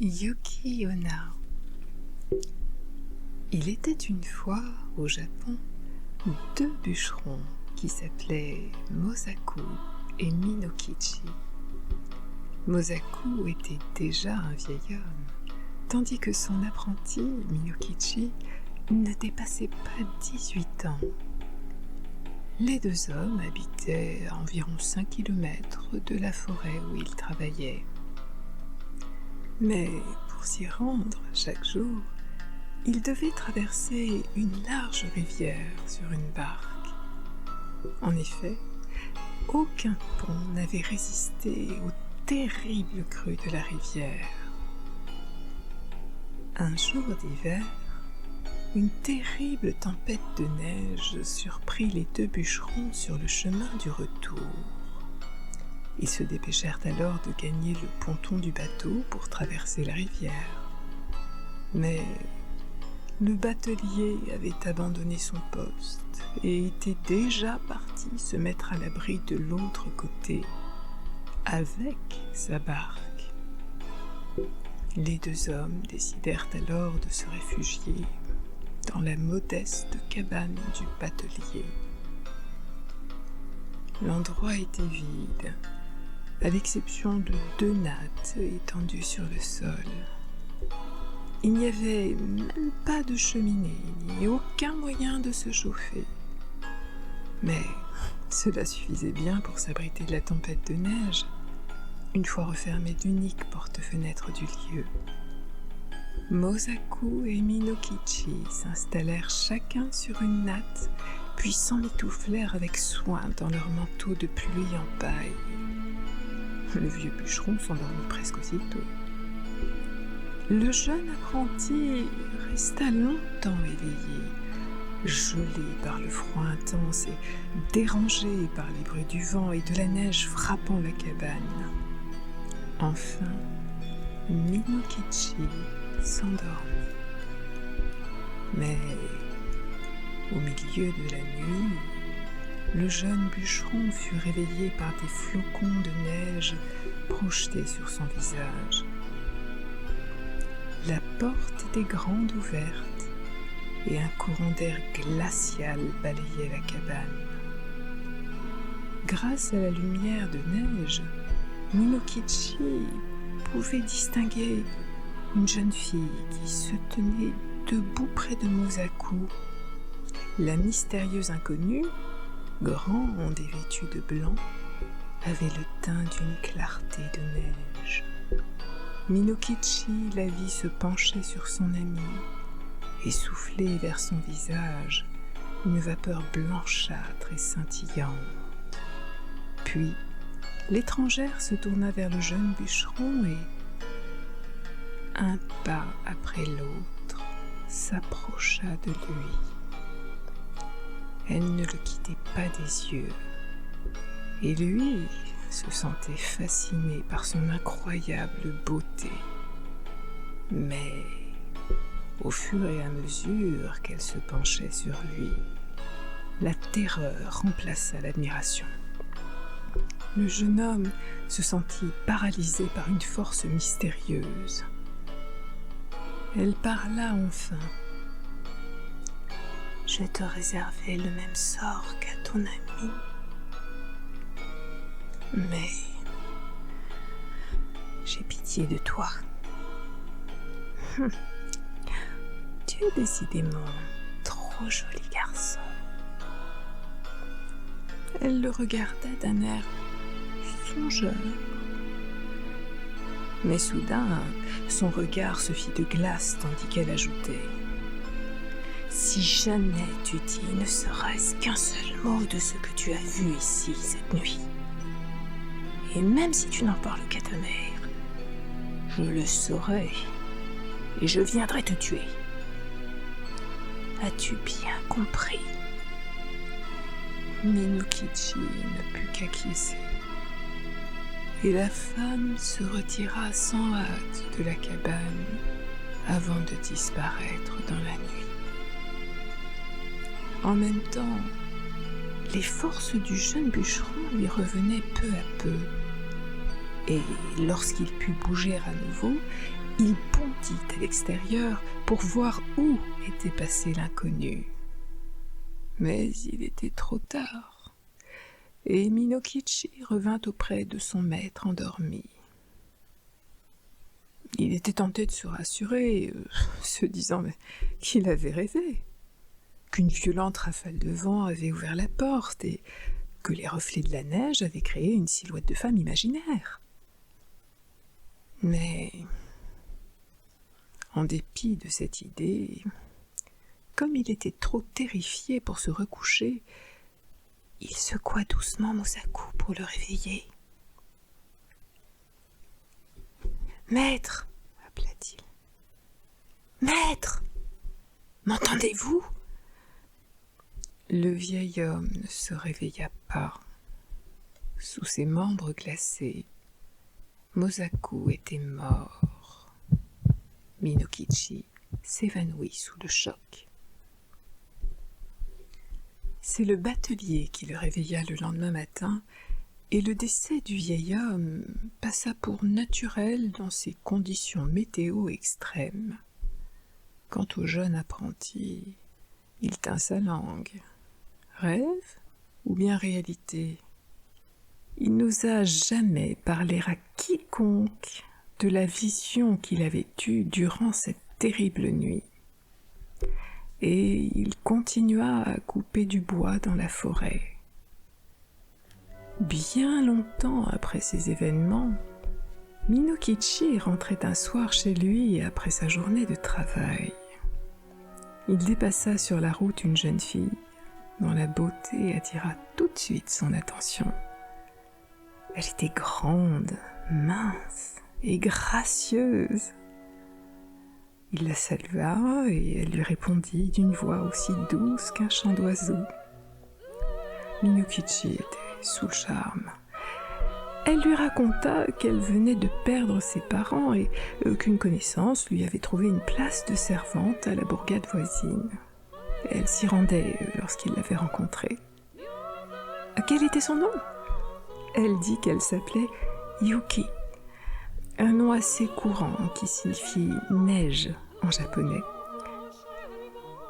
Yuki Onna. Il était une fois au Japon 2 bûcherons qui s'appelaient Mosaku et Minokichi. Mosaku était déjà un vieil homme, tandis que son apprenti, Minokichi, ne dépassait pas 18 ans. Les 2 hommes habitaient à environ 5 km de la forêt où ils travaillaient. Mais pour s'y rendre chaque jour, ils devaient traverser une large rivière sur une barque. En effet, aucun pont n'avait résisté au terrible crue de la rivière. Un jour d'hiver, une terrible tempête de neige surprit les 2 bûcherons sur le chemin du retour. Ils se dépêchèrent alors de gagner le ponton du bateau pour traverser la rivière. Mais le batelier avait abandonné son poste et était déjà parti se mettre à l'abri de l'autre côté, avec sa barque. Les 2 hommes décidèrent alors de se réfugier dans la modeste cabane du batelier. L'endroit était vide, à l'exception de 2 nattes étendues sur le sol. Il n'y avait même pas de cheminée, ni aucun moyen de se chauffer. Mais cela suffisait bien pour s'abriter de la tempête de neige, une fois refermée d'uniques porte-fenêtres du lieu. Mosaku et Minokichi s'installèrent chacun sur une natte, puis s'emmitouflèrent avec soin dans leur manteau de pluie en paille. Le vieux bûcheron s'endormit presque aussitôt. Le jeune apprenti resta longtemps éveillé, gelé par le froid intense et dérangé par les bruits du vent et de la neige frappant la cabane. Enfin, Minokichi s'endormit. Mais au milieu de la nuit, le jeune bûcheron fut réveillé par des flocons de neige projetés sur son visage. La porte était grande ouverte et un courant d'air glacial balayait la cabane. Grâce à la lumière de neige, Minokichi pouvait distinguer une jeune fille qui se tenait debout près de Mosaku. La mystérieuse inconnue, grande et vêtue de blanc, avait le teint d'une clarté de neige. Minokichi la vit se pencher sur son amie et souffler vers son visage une vapeur blanchâtre et scintillante. Puis, l'étrangère se tourna vers le jeune bûcheron et, un pas après l'autre, s'approcha de lui. Elle ne le quittait pas des yeux, et lui se sentait fasciné par son incroyable beauté. Mais, au fur et à mesure qu'elle se penchait sur lui, la terreur remplaça l'admiration. Le jeune homme se sentit paralysé par une force mystérieuse. Elle parla enfin. « Je te réservais le même sort qu'à ton ami. Mais j'ai pitié de toi. Tu es décidément trop joli garçon. » Elle le regarda d'un air songeur. Mais soudain, son regard se fit de glace tandis qu'elle ajoutait : « Si jamais tu dis ne serait-ce qu'un seul mot de ce que tu as vu ici cette nuit, et même si tu n'en parles qu'à ta mère, je le saurai et je viendrai te tuer. As-tu bien compris ?» Minokichi ne put qu'acquiescer, et la femme se retira sans hâte de la cabane avant de disparaître dans la nuit. En même temps, les forces du jeune bûcheron lui revenaient peu à peu, et lorsqu'il put bouger à nouveau, il bondit à l'extérieur pour voir où était passé l'inconnu. Mais il était trop tard, et Minokichi revint auprès de son maître endormi. Il était tenté de se rassurer, se disant qu'il avait rêvé, qu'une violente rafale de vent avait ouvert la porte et que les reflets de la neige avaient créé une silhouette de femme imaginaire. Mais, en dépit de cette idée, comme il était trop terrifié pour se recoucher, il secoua doucement Mosaku pour le réveiller. « Maître !» appela-t-il. « Maître ! M'entendez-vous » Le vieil homme ne se réveilla pas. Sous ses membres glacés, Mosaku était mort. Minokichi s'évanouit sous le choc. C'est le batelier qui le réveilla le lendemain matin, et le décès du vieil homme passa pour naturel dans ces conditions météo extrêmes. Quant au jeune apprenti, il tint sa langue. Rêve ou bien réalité? Il n'osa jamais parler à quiconque de la vision qu'il avait eue durant cette terrible nuit. Et il continua à couper du bois dans la forêt. Bien longtemps après ces événements, Minokichi rentrait un soir chez lui après sa journée de travail. Il dépassa sur la route une jeune fille dont la beauté attira tout de suite son attention. Elle était grande, mince et gracieuse. Il la salua et elle lui répondit d'une voix aussi douce qu'un chant d'oiseau. Minokichi était sous le charme. Elle lui raconta qu'elle venait de perdre ses parents et qu'une connaissance lui avait trouvé une place de servante à la bourgade voisine. Elle s'y rendait lorsqu'il l'avait rencontrée. Quel était son nom ? Elle dit qu'elle s'appelait Yuki, un nom assez courant qui signifie neige en japonais.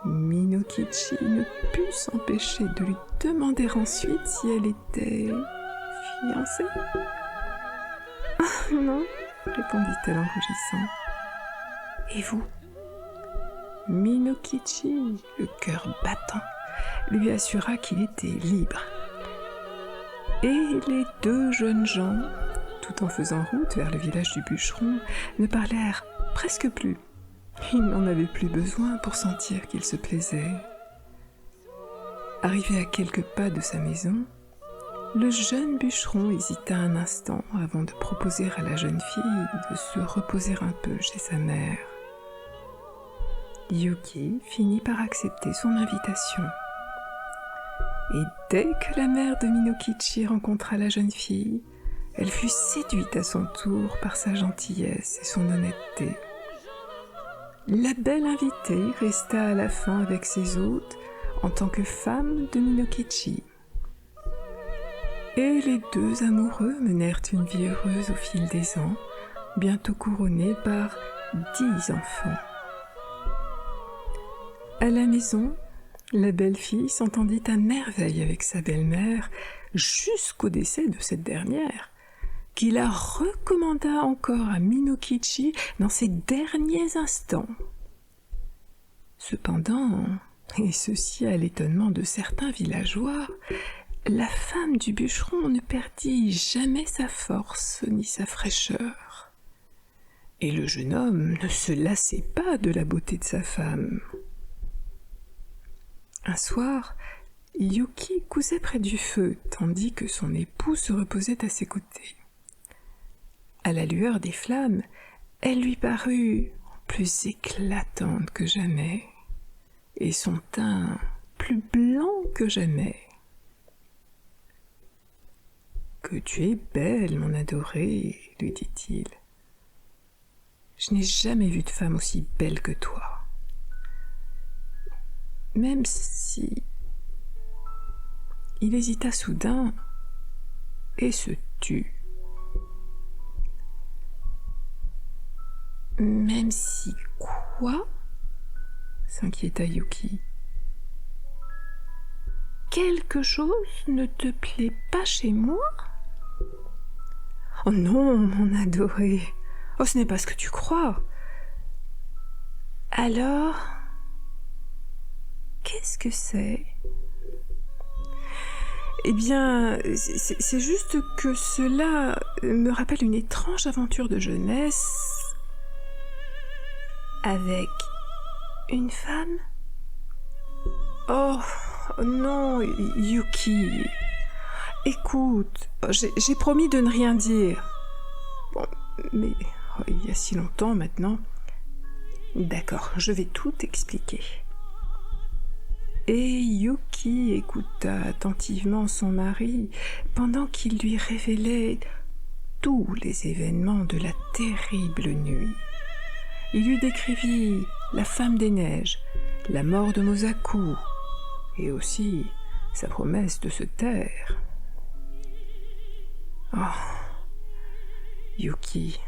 Minokichi ne put s'empêcher de lui demander ensuite si elle était fiancée. « Ah non, répondit-elle en rougissant. Et vous ?» Minokichi, le cœur battant, lui assura qu'il était libre. Et les deux jeunes gens, tout en faisant route vers le village du bûcheron, ne parlèrent presque plus. Ils n'en avaient plus besoin pour sentir qu'ils se plaisaient. Arrivé à quelques pas de sa maison, le jeune bûcheron hésita un instant avant de proposer à la jeune fille de se reposer un peu chez sa mère. Yuki finit par accepter son invitation. Et dès que la mère de Minokichi rencontra la jeune fille, elle fut séduite à son tour par sa gentillesse et son honnêteté. La belle invitée resta à la fin avec ses hôtes en tant que femme de Minokichi. Et les deux amoureux menèrent une vie heureuse au fil des ans, bientôt couronnée par 10 enfants. À la maison, la belle fille s'entendit à merveille avec sa belle-mère jusqu'au décès de cette dernière, qui la recommanda encore à Minokichi dans ses derniers instants. Cependant, et ceci à l'étonnement de certains villageois, la femme du bûcheron ne perdit jamais sa force ni sa fraîcheur. Et le jeune homme ne se lassait pas de la beauté de sa femme. Un soir, Yuki cousait près du feu, tandis que son époux se reposait à ses côtés. À la lueur des flammes, elle lui parut plus éclatante que jamais, et son teint plus blanc que jamais. « Que tu es belle, mon adorée, lui dit-il. Je n'ai jamais vu de femme aussi belle que toi. Même si... » Il hésita soudain et se tut. Même si quoi? S'inquiéta Yuki. Quelque chose ne te plaît pas chez moi? Oh non, mon adoré. Oh, ce n'est pas ce que tu crois. Alors, qu'est-ce que c'est? Eh bien, c'est juste que cela me rappelle une étrange aventure de jeunesse avec une femme. Oh non, Yuki. Écoute, j'ai promis de ne rien dire. Bon, mais il y a si longtemps maintenant. D'accord, je vais tout expliquer. Et Yuki écouta attentivement son mari pendant qu'il lui révélait tous les événements de la terrible nuit. Il lui décrivit la femme des neiges, la mort de Mosaku, et aussi sa promesse de se taire. Oh, Yuki,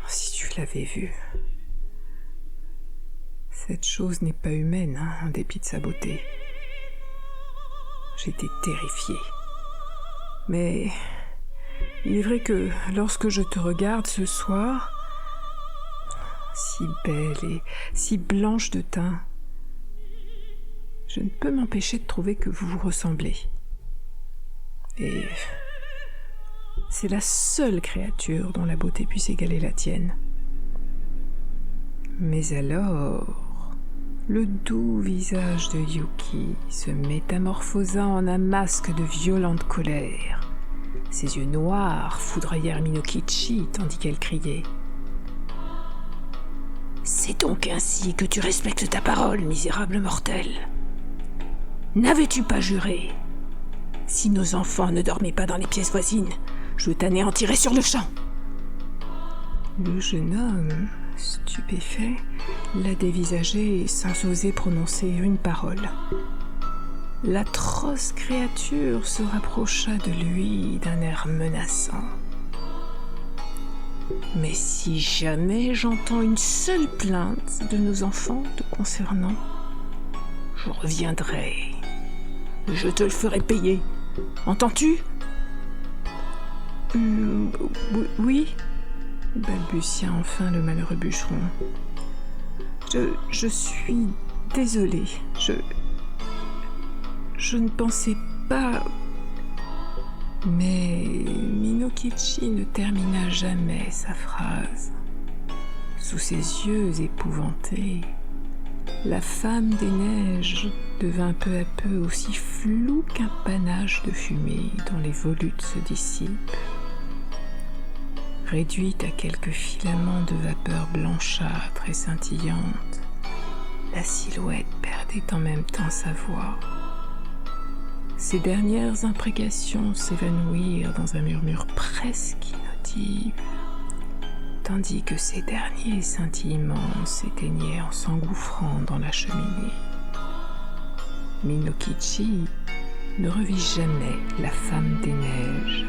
si tu l'avais vue. Cette chose n'est pas humaine, en dépit de sa beauté. J'étais terrifiée. Mais il est vrai que lorsque je te regarde ce soir, si belle et si blanche de teint, je ne peux m'empêcher de trouver que vous vous ressemblez. Et c'est la seule créature dont la beauté puisse égaler la tienne. Mais alors, le doux visage de Yuki se métamorphosa en un masque de violente colère. Ses yeux noirs foudroyèrent Minokichi tandis qu'elle criait. « C'est donc ainsi que tu respectes ta parole, misérable mortel. N'avais-tu pas juré? Si nos enfants ne dormaient pas dans les pièces voisines, je t'anéantirais sur le champ. » Le jeune homme, stupéfait, la dévisageait sans oser prononcer une parole. L'atroce créature se rapprocha de lui d'un air menaçant. « Mais si jamais j'entends une seule plainte de nos enfants te concernant, je reviendrai. Je te le ferai payer. Entends-tu ? » Oui, balbutia enfin le malheureux bûcheron. Je suis désolée. Je ne pensais pas... Mais Minokichi ne termina jamais sa phrase. Sous ses yeux épouvantés, la femme des neiges devint peu à peu aussi floue qu'un panache de fumée dont les volutes se dissipent. Réduite à quelques filaments de vapeur blanchâtre et scintillante, la silhouette perdait en même temps sa voix. Ses dernières imprécations s'évanouirent dans un murmure presque inaudible, tandis que ses derniers scintillements s'éteignaient en s'engouffrant dans la cheminée. Minokichi ne revit jamais la femme des neiges.